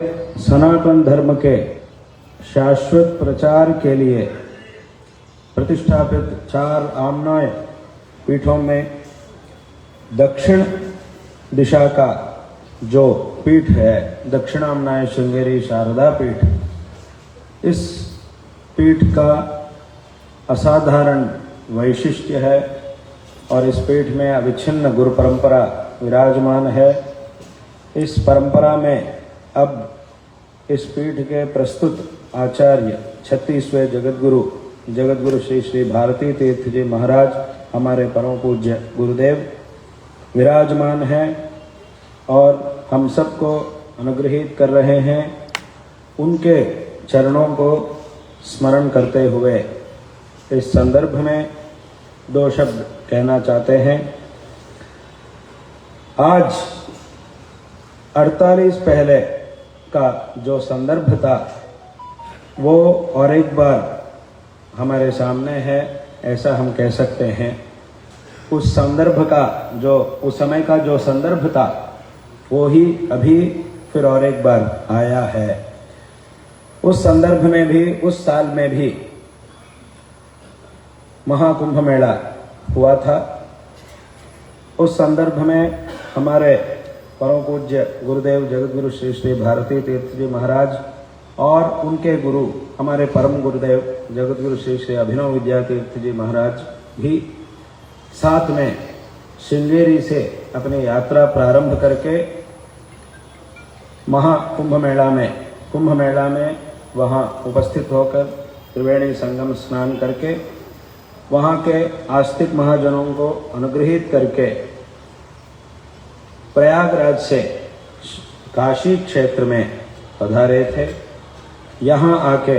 सनातन धर्म के शाश्वत प्रचार के लिए प्रतिष्ठापित 4 आम्नाय पीठों में दक्षिण दिशा का जो पीठ है, दक्षिणाम्नाय श्रृंगेरी शारदा पीठ, इस पीठ का असाधारण वैशिष्ट्य है और इस पीठ में अविच्छिन्न गुरु परंपरा विराजमान है। इस परंपरा में अब इस पीठ के प्रस्तुत आचार्य 36वें जगतगुरु श्री श्री भारती तीर्थ जी महाराज, हमारे परम पूज्य गुरुदेव विराजमान हैं और हम सबको अनुग्रहित कर रहे हैं। उनके चरणों को स्मरण करते हुए इस संदर्भ में 2 शब्द कहना चाहते हैं। आज 48 पहले का जो संदर्भ था वो और एक बार हमारे सामने है, ऐसा हम कह सकते हैं। उस संदर्भ का जो उस समय का जो संदर्भ था वो ही अभी फिर और एक बार आया है। उस संदर्भ में भी, उस साल में भी महाकुंभ मेला हुआ था। उस संदर्भ में हमारे परम पूज्य गुरुदेव जगतगुरु श्री श्री भारती तीर्थ जी महाराज और उनके गुरु हमारे परम गुरुदेव जगतगुरु श्री श्री अभिनव विद्या तीर्थ जी महाराज भी साथ में श्रृंगेरी से अपनी यात्रा प्रारंभ करके महाकुंभ मेला में वहाँ उपस्थित होकर त्रिवेणी संगम स्नान करके वहाँ के आस्तिक महाजनों को अनुग्रहित करके प्रयागराज से काशी क्षेत्र में पधारे थे। यहाँ आके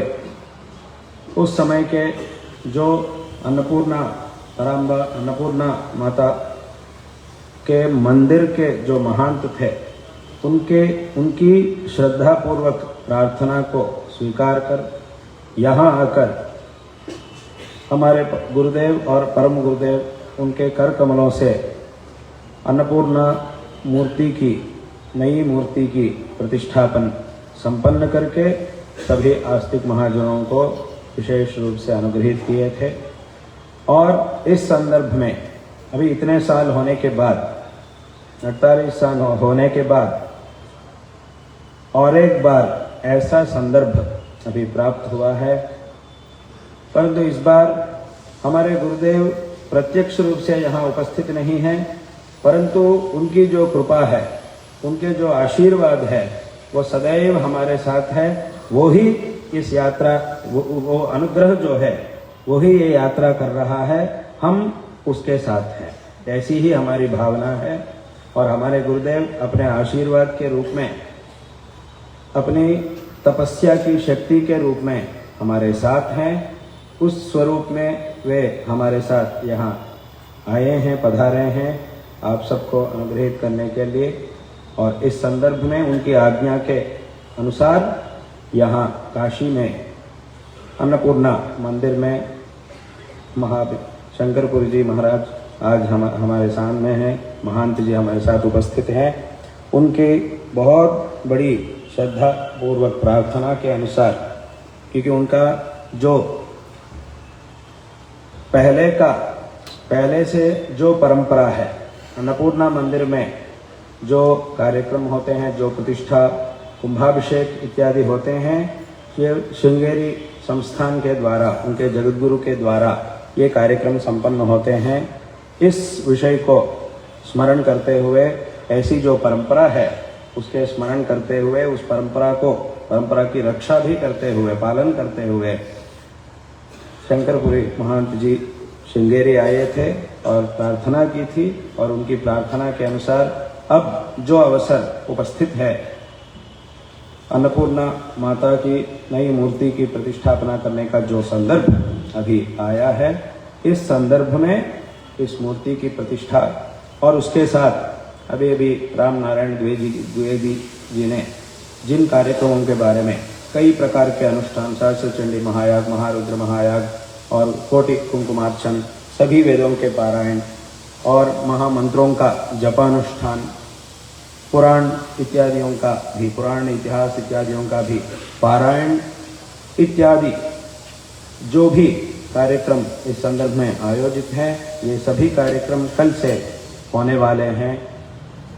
उस समय के जो अन्नपूर्णा माता के मंदिर के जो महंत थे, उनकी श्रद्धापूर्वक प्रार्थना को स्वीकार कर यहाँ आकर हमारे गुरुदेव और परम गुरुदेव उनके कर कमलों से अन्नपूर्णा मूर्ति की, नई मूर्ति की प्रतिष्ठापन संपन्न करके सभी आस्तिक महाजनों को विशेष रूप से अनुग्रहित किए थे। और इस संदर्भ में अभी इतने साल होने के बाद, 48 साल होने के बाद और एक बार ऐसा संदर्भ अभी प्राप्त हुआ है। परंतु इस बार हमारे गुरुदेव प्रत्यक्ष रूप से यहाँ उपस्थित नहीं हैं, परंतु उनकी जो कृपा है, उनके जो आशीर्वाद है, वो सदैव हमारे साथ है। वो ही इस यात्रा, वो अनुग्रह जो है, वो ही ये यात्रा कर रहा है, हम उसके साथ हैं, ऐसी ही हमारी भावना है। और हमारे गुरुदेव अपने आशीर्वाद के रूप में, अपनी तपस्या की शक्ति के रूप में हमारे साथ हैं। उस स्वरूप में वे हमारे साथ यहाँ आए हैं, पधारे हैं आप सबको अनुग्रहित करने के लिए। और इस संदर्भ में उनकी आज्ञा के अनुसार यहाँ काशी में अन्नपूर्णा मंदिर में शंकरपुरी जी महाराज आज हमारे सामने हैं, महंत जी हमारे साथ उपस्थित हैं। उनकी बहुत बड़ी श्रद्धा पूर्वक प्रार्थना के अनुसार, क्योंकि उनका जो पहले से जो परंपरा है, अन्नपूर्णा मंदिर में जो कार्यक्रम होते हैं, जो प्रतिष्ठा, कुंभाभिषेक इत्यादि होते हैं, ये श्रृंगेरी संस्थान के द्वारा, उनके जगतगुरु के द्वारा ये कार्यक्रम संपन्न होते हैं। इस विषय को स्मरण करते हुए, ऐसी जो परंपरा है उसके स्मरण करते हुए, उस परंपरा की रक्षा भी करते हुए, पालन करते हुए शंकरपुरी महंत जी श्रृंगेरी आए थे और प्रार्थना की थी। और उनकी प्रार्थना के अनुसार अब जो अवसर उपस्थित है, अन्नपूर्णा माता की नई मूर्ति की प्रतिष्ठापना करने का जो संदर्भ अभी आया है, इस संदर्भ में इस मूर्ति की प्रतिष्ठा और उसके साथ अभी राम नारायण द्विवेदी जी ने जिन कार्यक्रमों के बारे में कई प्रकार के अनुष्ठान, सहस्त्र चंडी महायाग, महारुद्र महायाग और कोटि कुंकुमार्चन, सभी वेदों के पारायण और महामंत्रों का जपानुष्ठान, पुराण इत्यादियों का भी, पुराण इतिहास इत्यादियों का भी पारायण इत्यादि जो भी कार्यक्रम इस संदर्भ में आयोजित हैं, ये सभी कार्यक्रम कल से होने वाले हैं।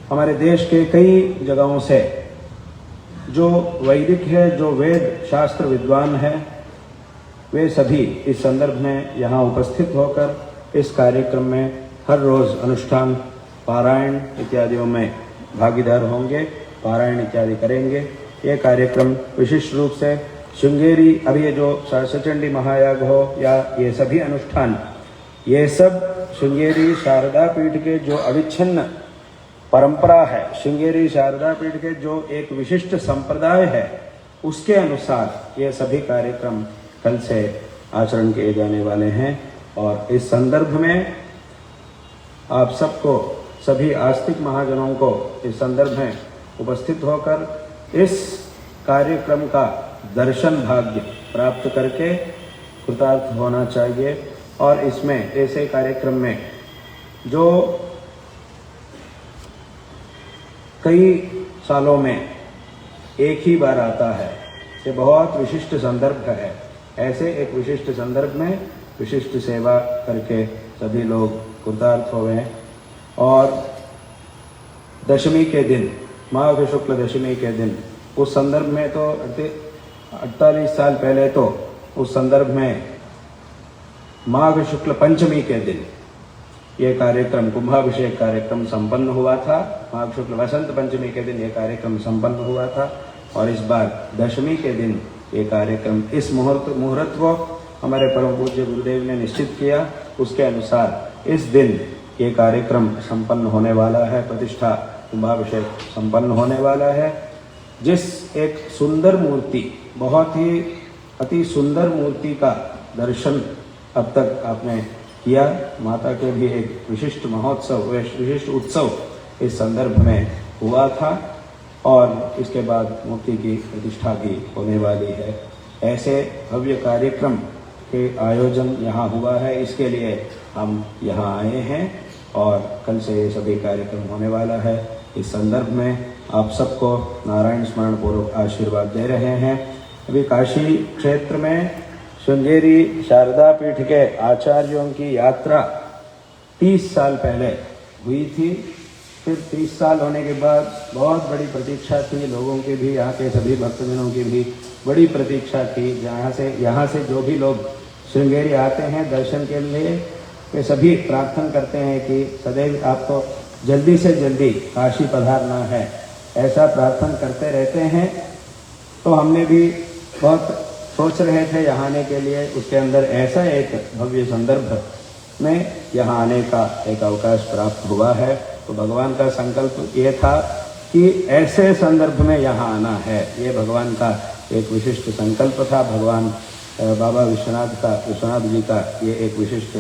हमारे देश के कई जगहों से जो वैदिक है, जो वेद शास्त्र विद्वान हैं, वे सभी इस संदर्भ में यहाँ उपस्थित होकर इस कार्यक्रम में हर रोज़ अनुष्ठान पारायण इत्यादियों में भागीदार होंगे, पारायण इत्यादि करेंगे। ये कार्यक्रम विशिष्ट रूप से श्रृंगेरी, अभी ये जो सहस्त्रचंडी महायाग हो या ये सभी अनुष्ठान, ये सब श्रृंगेरी शारदा पीठ के जो अविच्छिन्न परंपरा है, श्रृंगेरी शारदा पीठ के जो एक विशिष्ट संप्रदाय है, उसके अनुसार ये सभी कार्यक्रम कल से आचरण किए जाने वाले हैं। और इस संदर्भ में आप सबको, सभी आस्तिक महाजनों को इस संदर्भ में उपस्थित होकर इस कार्यक्रम का दर्शन भाग्य प्राप्त करके कृतार्थ होना चाहिए। और इसमें, ऐसे कार्यक्रम में जो कई सालों में एक ही बार आता है, ये बहुत विशिष्ट संदर्भ है। ऐसे एक विशिष्ट संदर्भ में विशिष्ट सेवा करके सभी लोग कृतार्थ हुए। और दशमी के दिन, माघ शुक्ल दशमी के दिन, उस संदर्भ में तो 48 साल पहले तो उस संदर्भ में माघ शुक्ल पंचमी के दिन ये कार्यक्रम, कुंभाभिषेक कार्यक्रम संपन्न हुआ था। माघ शुक्ल वसंत पंचमी के दिन ये कार्यक्रम संपन्न हुआ था। और इस बार दशमी के दिन ये कार्यक्रम, इस मुहूर्त को हमारे परम पूज्य गुरुदेव ने निश्चित किया, उसके अनुसार इस दिन ये कार्यक्रम संपन्न होने वाला है, प्रतिष्ठा कुंभाभिषेक संपन्न होने वाला है। जिस एक सुंदर मूर्ति, बहुत ही अति सुंदर मूर्ति का दर्शन अब तक आपने किया, माता के भी एक विशिष्ट महोत्सव, विशिष्ट उत्सव इस संदर्भ में हुआ था। और इसके बाद मूर्ति की प्रतिष्ठा भी होने वाली है। ऐसे भव्य कार्यक्रम के आयोजन यहाँ हुआ है, इसके लिए हम यहाँ आए हैं और कल से ये सभी कार्यक्रम होने वाला है। इस संदर्भ में आप सबको नारायण स्मरण पूर्वक आशीर्वाद दे रहे हैं। अभी काशी क्षेत्र में श्रृंगेरी शारदा पीठ के आचार्यों की यात्रा 30 साल पहले हुई थी। फिर 30 साल होने के बाद बहुत बड़ी प्रतीक्षा थी, लोगों की भी, यहाँ के सभी भक्तजनों की भी बड़ी प्रतीक्षा थी। यहाँ से जो भी लोग श्रृंगेरी आते हैं दर्शन के लिए, वे सभी प्रार्थना करते हैं कि सदैव आपको जल्दी से जल्दी काशी पधारना है, ऐसा प्रार्थना करते रहते हैं। तो हमने भी बहुत सोच रहे थे यहाँ आने के लिए, उसके अंदर ऐसा एक भव्य संदर्भ में यहाँ आने का एक अवकाश प्राप्त हुआ है। तो भगवान का संकल्प ये था कि ऐसे संदर्भ में यहाँ आना है, ये भगवान का एक विशिष्ट संकल्प था। भगवान बाबा विश्वनाथ जी का ये एक विशिष्ट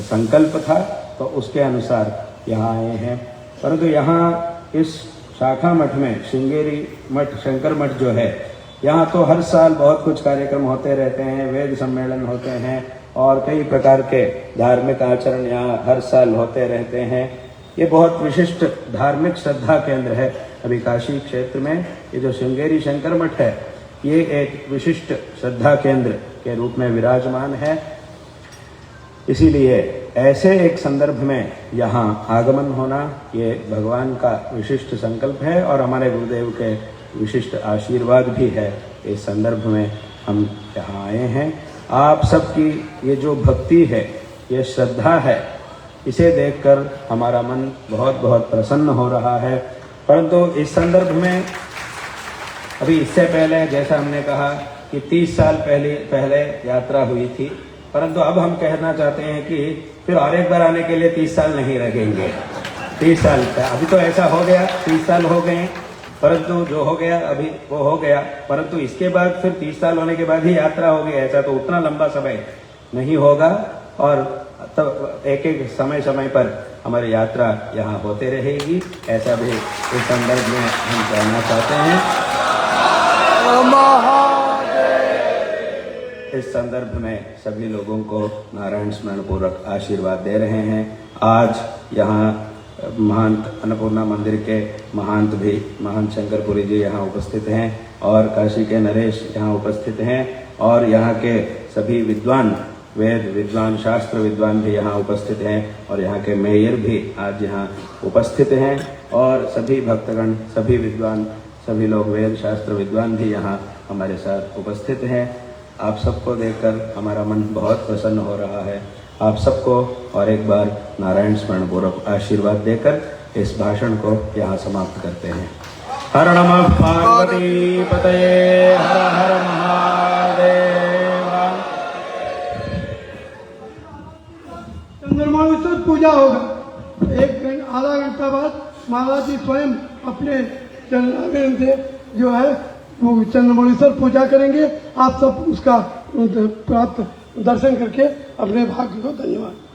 संकल्प था, तो उसके अनुसार यहाँ आए हैं। परंतु यहाँ इस शाखा मठ में, श्रृंगेरी मठ, शंकर मठ जो है, यहाँ तो हर साल बहुत कुछ कार्यक्रम होते रहते हैं, वेद सम्मेलन होते हैं और कई प्रकार के धार्मिक आचरण यहाँ हर साल होते रहते हैं। ये बहुत विशिष्ट धार्मिक श्रद्धा केंद्र है। अभी काशी क्षेत्र में ये जो श्रृंगेरी शंकर मठ है, ये एक विशिष्ट श्रद्धा केंद्र के रूप में विराजमान है। इसीलिए ऐसे एक संदर्भ में यहाँ आगमन होना ये भगवान का विशिष्ट संकल्प है और हमारे गुरुदेव के विशिष्ट आशीर्वाद भी है। इस संदर्भ में हम यहाँ आए हैं। आप सबकी ये जो भक्ति है, ये श्रद्धा है, इसे देखकर हमारा मन बहुत बहुत प्रसन्न हो रहा है। परंतु इस संदर्भ में अभी इससे पहले, जैसा हमने कहा कि 30 साल पहले यात्रा हुई थी, परंतु अब हम कहना चाहते हैं कि फिर और एक बार आने के लिए 30 साल नहीं लगेंगे। 30 साल अभी तो ऐसा हो गया, 30 साल हो गए, परंतु जो हो गया अभी वो हो गया। परंतु इसके बाद फिर 30 साल होने के बाद ही यात्रा होगी, ऐसा तो उतना लंबा समय नहीं होगा। और तब एक एक समय समय पर हमारी यात्रा यहाँ होते रहेगी, ऐसा भी इस संदर्भ में हम कहना चाहते हैं। इस संदर्भ में सभी लोगों को नारायण स्मरण पूर्वक आशीर्वाद दे रहे हैं। आज यहाँ महंत अन्नपूर्णा मंदिर के महंत भी महंत शंकरपुरी जी यहाँ उपस्थित हैं और काशी के नरेश यहाँ उपस्थित हैं और यहाँ के सभी विद्वान, वेद विद्वान, शास्त्र विद्वान भी यहाँ उपस्थित हैं और यहाँ के मेयर भी आज यहाँ उपस्थित हैं और सभी भक्तगण, सभी विद्वान, सभी लोग वेद शास्त्र विद्वान भी यहाँ हमारे साथ उपस्थित हैं। आप सबको देखकर हमारा मन बहुत प्रसन्न हो रहा है। आप सबको और एक बार नारायण स्मरण पूर्वक आशीर्वाद देकर इस भाषण को यहाँ समाप्त करते हैं। हर नमः पार्वती पतये, हर हर महादेव। चंद्रमौलेश्वर पूजा होगा। आधा घंटा बाद महाराज जी स्वयं अपने चरणागण से जो है वो चंद्रमौलेश्वर पूजा करेंगे। आप सब उसका प्राप्त दर्शन करके अपने भाग्य को धन्यवाद।